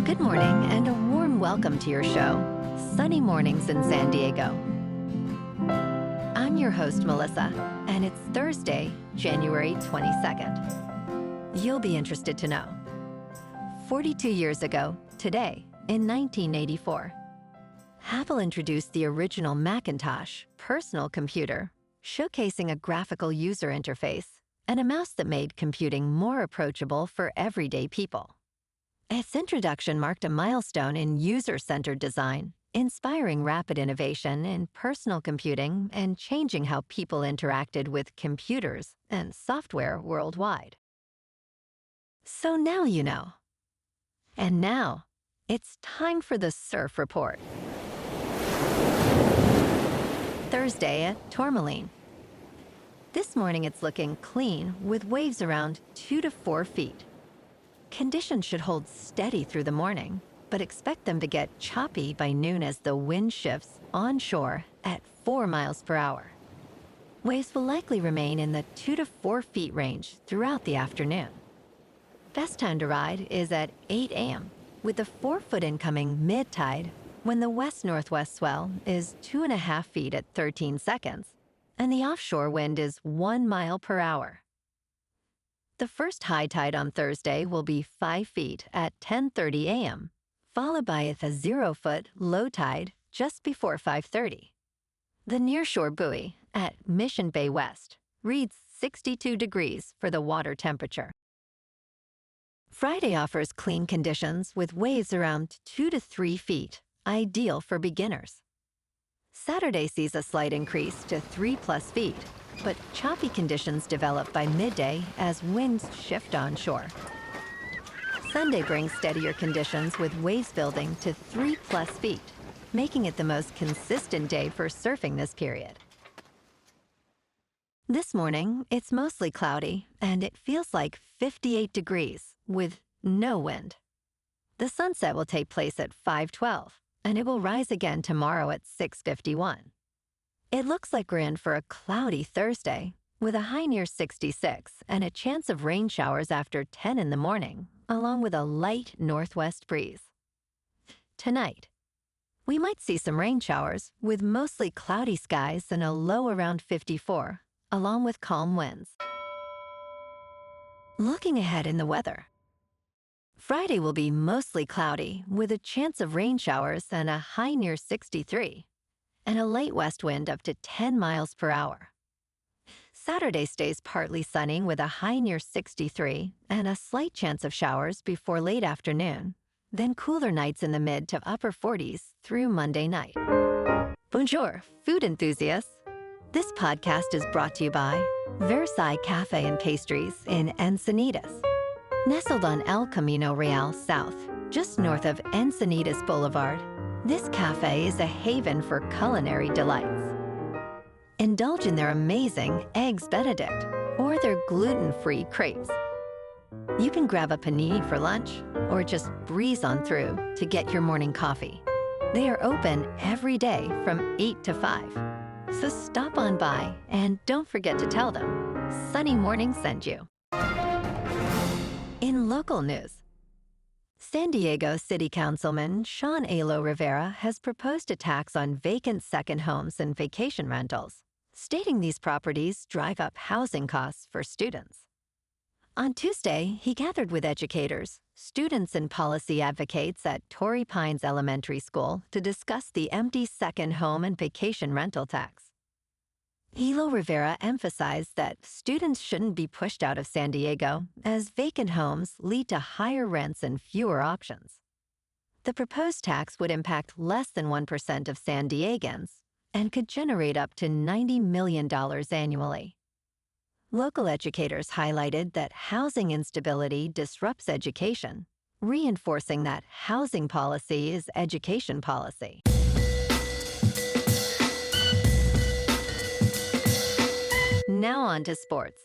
Good morning and a warm welcome to your show, Sunny Mornings in San Diego. I'm your host, Melissa, and it's Thursday, January 22nd. You'll be interested to know. 42 years ago, today, in 1984, Apple introduced the original Macintosh personal computer, showcasing a graphical user interface and a mouse that made computing more approachable for everyday people. Its introduction marked a milestone in user-centered design, inspiring rapid innovation in personal computing and changing how people interacted with computers and software worldwide. So now you know. And now, it's time for the Surf Report. Thursday at Tourmaline. This morning it's looking clean with waves around 2 to 4 feet. Conditions should hold steady through the morning, but expect them to get choppy by noon as the wind shifts onshore at 4 miles per hour. Waves will likely remain in the 2 to 4 feet range throughout the afternoon. Best time to ride is at 8 a.m., with the 4-foot incoming mid-tide when the west-northwest swell is 2.5 feet at 13 seconds, and the offshore wind is 1 mile per hour. The first high tide on Thursday will be 5 feet at 10:30 a.m., followed by a 0-foot low tide just before 5:30. The nearshore buoy at Mission Bay West reads 62 degrees for the water temperature. Friday offers clean conditions with waves around 2 to 3 feet, ideal for beginners. Saturday sees a slight increase to 3+ feet, but choppy conditions develop by midday as winds shift onshore. Sunday brings steadier conditions with waves building to 3+ feet, making it the most consistent day for surfing this period. This morning, it's mostly cloudy, and it feels like 58 degrees with no wind. The sunset will take place at 5:12, and it will rise again tomorrow at 6:51. It looks like we're in for a cloudy Thursday, with a high near 66 and a chance of rain showers after 10 in the morning, along with a light northwest breeze. Tonight, we might see some rain showers with mostly cloudy skies and a low around 54, along with calm winds. Looking ahead in the weather. Friday will be mostly cloudy with a chance of rain showers and a high near 63. And a light west wind up to 10 miles per hour. Saturday stays partly sunny with a high near 63 and a slight chance of showers before late afternoon, then cooler nights in the mid to upper 40s through Monday night. Bonjour, food enthusiasts. This podcast is brought to you by Versailles Cafe and Pastries in Encinitas. Nestled on El Camino Real South, just north of Encinitas Boulevard, this cafe is a haven for culinary delights. Indulge in their amazing Eggs Benedict or their gluten-free crepes. You can grab a panini for lunch or just breeze on through to get your morning coffee. They are open every day from 8 to 5. So stop on by and don't forget to tell them Sunny Morning sent you. In local news, San Diego City Councilman Sean Elo-Rivera has proposed a tax on vacant second homes and vacation rentals, stating these properties drive up housing costs for students. On Tuesday, he gathered with educators, students, and policy advocates at Torrey Pines Elementary School to discuss the empty second home and vacation rental tax. Elo-Rivera emphasized that students shouldn't be pushed out of San Diego as vacant homes lead to higher rents and fewer options. The proposed tax would impact less than 1% of San Diegans and could generate up to $90 million annually. Local educators highlighted that housing instability disrupts education, reinforcing that housing policy is education policy. Now on to sports.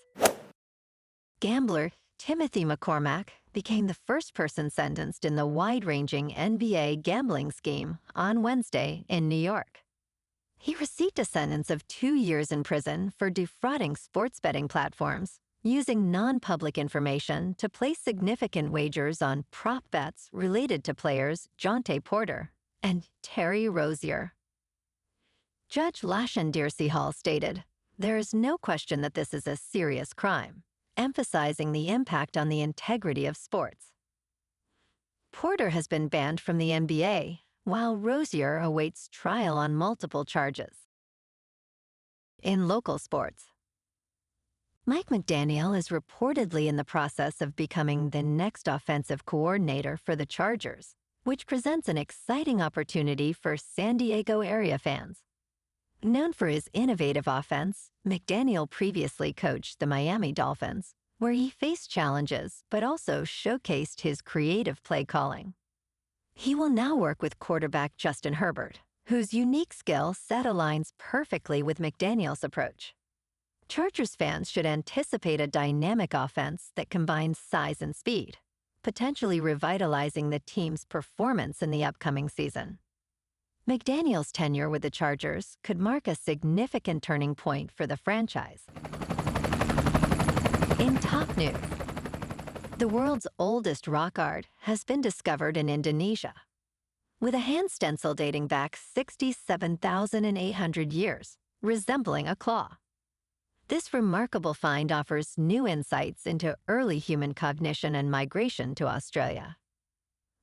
Gambler Timothy McCormack became the first person sentenced in the wide-ranging NBA gambling scheme on Wednesday in New York. He received a sentence of 2 years in prison for defrauding sports betting platforms, using non-public information to place significant wagers on prop bets related to players Jontay Porter and Terry Rozier. Judge Lashendir Hall stated, "There is no question that this is a serious crime," emphasizing the impact on the integrity of sports. Porter has been banned from the NBA, while Rozier awaits trial on multiple charges. In local sports, Mike McDaniel is reportedly in the process of becoming the next offensive coordinator for the Chargers, which presents an exciting opportunity for San Diego area fans. Known for his innovative offense, McDaniel previously coached the Miami Dolphins, where he faced challenges but also showcased his creative play calling. He will now work with quarterback Justin Herbert, whose unique skill set aligns perfectly with McDaniel's approach. Chargers fans should anticipate a dynamic offense that combines size and speed, potentially revitalizing the team's performance in the upcoming season. McDaniel's tenure with the Chargers could mark a significant turning point for the franchise. In top news, the world's oldest rock art has been discovered in Indonesia. With a hand stencil dating back 67,800 years, resembling a claw. This remarkable find offers new insights into early human cognition and migration to Australia.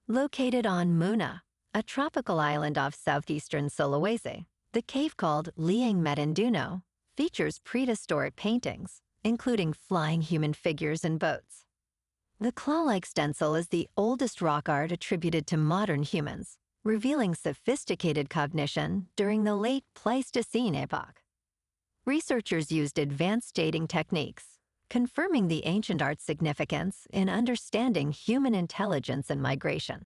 Located on Muna, a tropical island off southeastern Sulawesi, the cave called Liang Medunduno features prehistoric paintings, including flying human figures and boats. The claw-like stencil is the oldest rock art attributed to modern humans, revealing sophisticated cognition during the late Pleistocene epoch. Researchers used advanced dating techniques, confirming the ancient art's significance in understanding human intelligence and migration.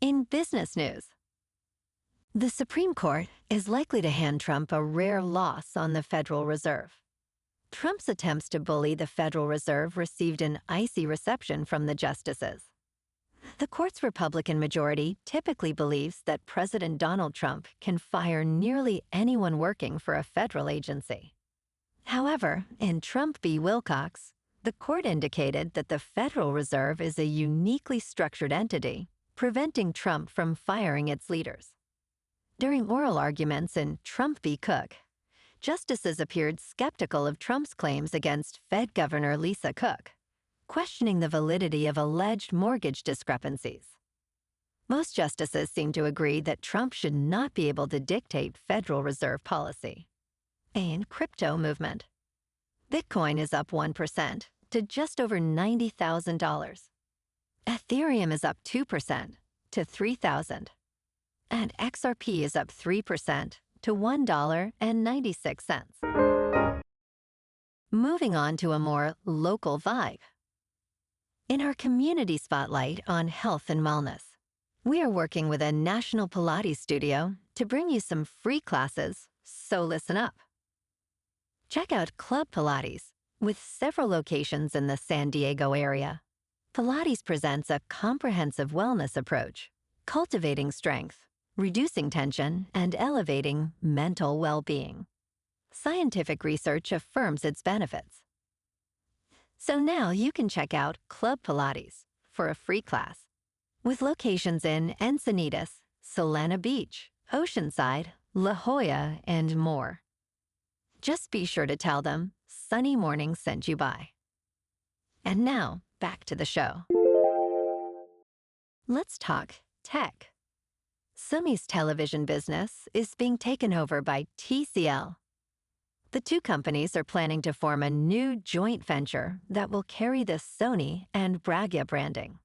In business news, the Supreme Court is likely to hand Trump a rare loss on the Federal Reserve. Trump's attempts to bully the Federal Reserve received an icy reception from the justices. The court's Republican majority typically believes that President Donald Trump can fire nearly anyone working for a federal agency. However, in Trump v. Wilcox, the court indicated that the Federal Reserve is a uniquely structured entity, preventing Trump from firing its leaders. During oral arguments in Trump v. Cook, justices appeared skeptical of Trump's claims against Fed Governor Lisa Cook, questioning the validity of alleged mortgage discrepancies. Most justices seem to agree that Trump should not be able to dictate Federal Reserve policy. In crypto movement, Bitcoin is up 1% to just over $90,000. Ethereum is up 2% to $3,000. And XRP is up 3% to $1.96. Moving on to a more local vibe. In our community spotlight on health and wellness, we are working with a national Pilates studio to bring you some free classes, so listen up. Check out Club Pilates, with several locations in the San Diego area. Pilates presents a comprehensive wellness approach, cultivating strength, reducing tension, and elevating mental well-being. Scientific research affirms its benefits. So now you can check out Club Pilates for a free class, with locations in Encinitas, Solana Beach, Oceanside, La Jolla, and more. Just be sure to tell them Sunny Morning sent you by. And now, back to the show. Let's talk tech. Sony's television business is being taken over by TCL. The two companies are planning to form a new joint venture that will carry the Sony and Bravia branding.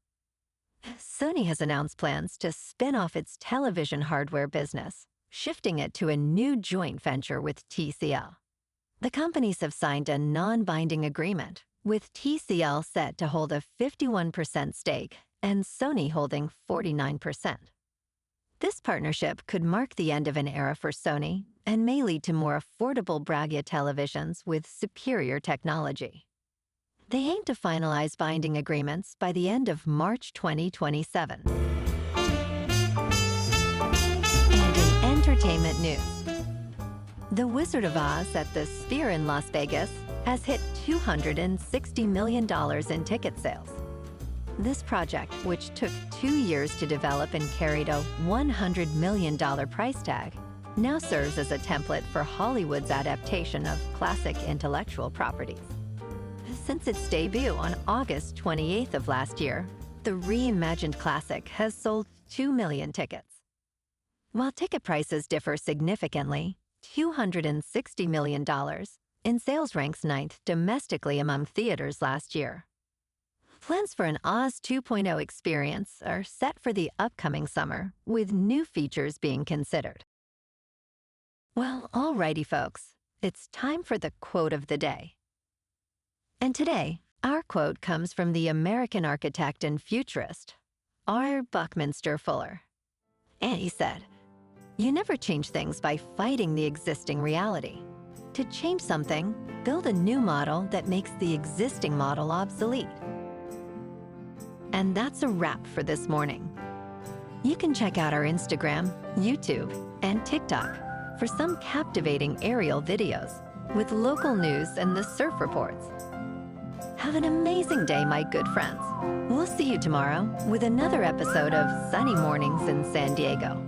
Sony has announced plans to spin off its television hardware business, shifting it to a new joint venture with TCL. The companies have signed a non-binding agreement, with TCL set to hold a 51% stake and Sony holding 49%. This partnership could mark the end of an era for Sony and may lead to more affordable Bravia televisions with superior technology. They aim to finalize binding agreements by the end of March 2027. And in entertainment news, The Wizard of Oz at the Sphere in Las Vegas has hit $260 million in ticket sales. This project, which took 2 years to develop and carried a $100 million price tag, now serves as a template for Hollywood's adaptation of classic intellectual properties. Since its debut on August 28th of last year, the reimagined classic has sold 2 million tickets. While ticket prices differ significantly, $260 million in sales ranks ninth domestically among theaters last year. Plans for an Oz 2.0 experience are set for the upcoming summer, with new features being considered. Well, alrighty folks, it's time for the quote of the day. And today, our quote comes from the American architect and futurist, R. Buckminster Fuller. And he said, "You never change things by fighting the existing reality. To change something, build a new model that makes the existing model obsolete." And that's a wrap for this morning. You can check out our Instagram, YouTube, and TikTok for some captivating aerial videos with local news and the surf reports. Have an amazing day, my good friends. We'll see you tomorrow with another episode of Sunny Mornings in San Diego.